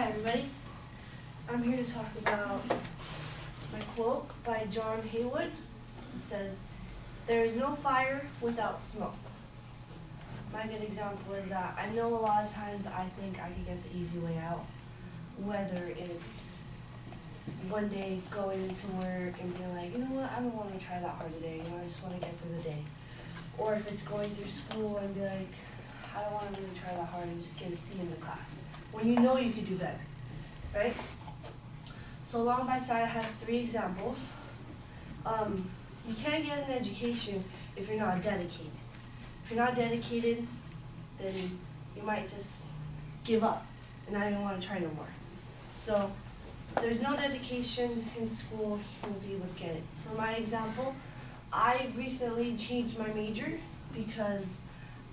Hi everybody, I'm here to talk about my quote by John Haywood. It says, "There is no fire without smoke." My good example is that I know a lot of times I think I could get the easy way out, whether it's one day going into work and being like, you know what, I don't want to try that hard today, I just want to get through the day. Or if it's going through school and be like, I don't want to really try that hard and just get a C in the class, when you know you could do better, right? So along by side I have 3 examples. You can't get an education if you're not dedicated. If you're not dedicated, then you might just give up and not even want to try no more. So if there's no dedication in school, you won't be able to get it. For my example, I recently changed my major because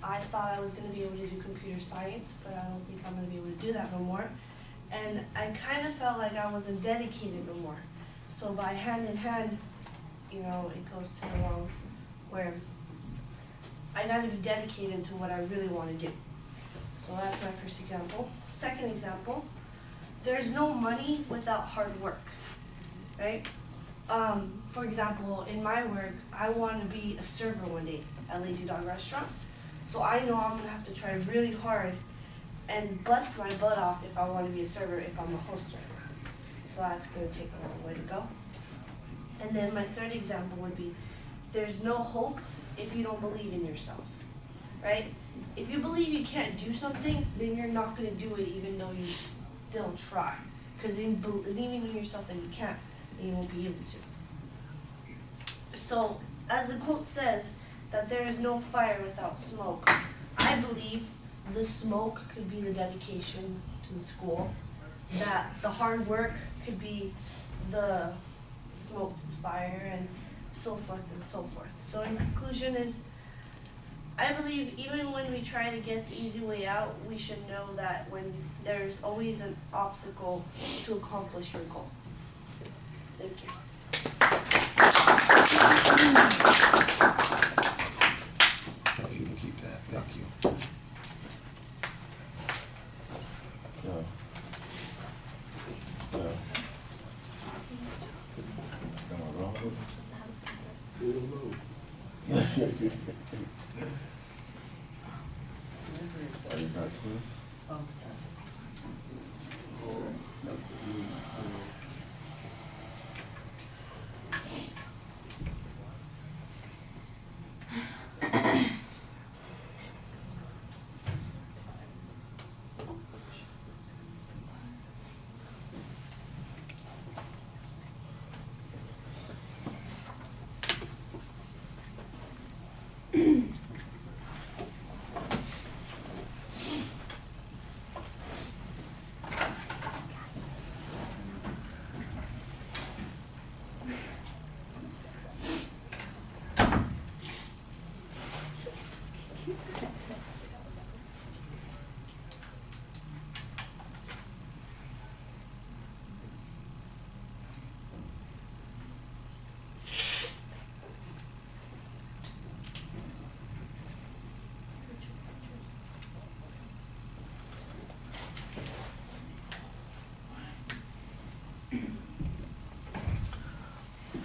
I thought I was going to be able to do computer science, but I don't think I'm going to be able to do that no more. And I kind of felt like I wasn't dedicated no more. So by hand in hand, it goes to the wrong where I got to be dedicated to what I really want to do. So that's my first example. Second example, there's no money without hard work, right? For example, in my work, I want to be a server one day at Lazy Dog Restaurant. So I know I'm going to have to try really hard and bust my butt off if I want to be a server if I'm a host right now. So that's going to take a long way to go. And then my third example would be, there's no hope if you don't believe in yourself, right? If you believe you can't do something, then you're not going to do it even though you still try. Because in believing in yourself that you can't, then you won't be able to. So, as the quote says, that there is no fire without smoke. I believe the smoke could be the dedication to the school, that the hard work could be the smoke to the fire, and so forth and so forth. So in conclusion is, I believe even when we try to get the easy way out, we should know that when there's always an obstacle to accomplish your goal. Thank you. You can keep that, thank you. Am I wrong with it? Are you not clear?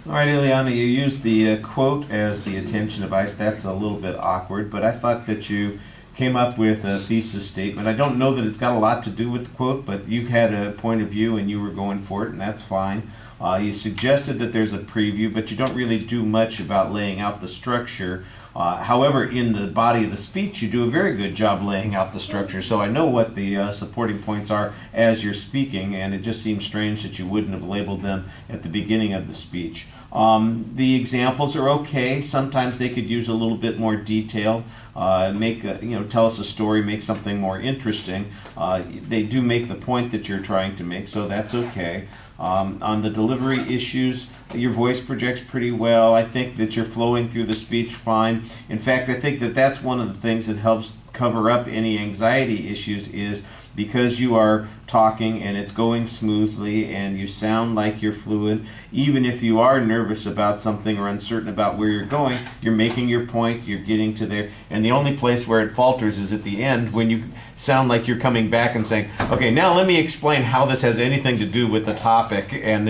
All right, Ileana, you used the quote as the attention device. That's a little bit awkward, but I thought that you came up with a thesis statement. I don't know that it's got a lot to do with the quote, but you had a point of view and you were going for it, and that's fine. You suggested that there's a preview, but you don't really do much about laying out the structure. However, in the body of the speech, you do a very good job laying out the structure, so I know what the supporting points are as you're speaking, and it just seems strange that you wouldn't have labeled them at the beginning of the speech. The examples are okay. Sometimes they could use a little bit more detail, tell us a story, make something more interesting. They do make the point that you're trying to make, so that's okay. On the delivery issues, your voice projects pretty well. I think that you're flowing through the speech fine. In fact, I think that that's one of the things that helps cover up any anxiety issues is because you are talking and it's going smoothly and you sound like you're fluid, even if you are nervous about something or uncertain about where you're going, you're making your point, you're getting to there. And the only place where it falters is at the end when you sound like you're coming back and saying, okay, now let me explain how this has anything to do with the topic. And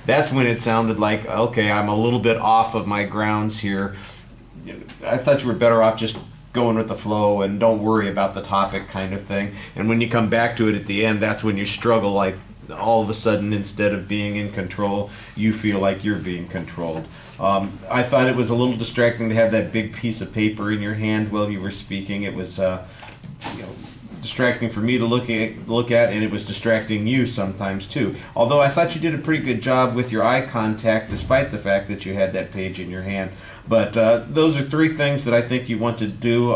that's when it sounded like, okay, I'm a little bit off of my grounds here. I thought you were better off just going with the flow and don't worry about the topic kind of thing. And when you come back to it at the end, that's when you struggle, like all of a sudden, instead of being in control, you feel like you're being controlled. I thought it was a little distracting to have that big piece of paper in your hand while you were speaking. It was distracting for me to look at, and it was distracting you sometimes too. Although I thought you did a pretty good job with your eye contact, despite the fact that you had that page in your hand. But those are three things that I think you want to do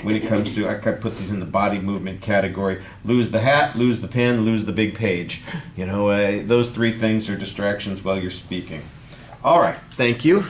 when it comes to, I could put these in the body movement category. Lose the hat, lose the pen, lose the big page. You know, those three things are distractions while you're speaking. All right, thank you.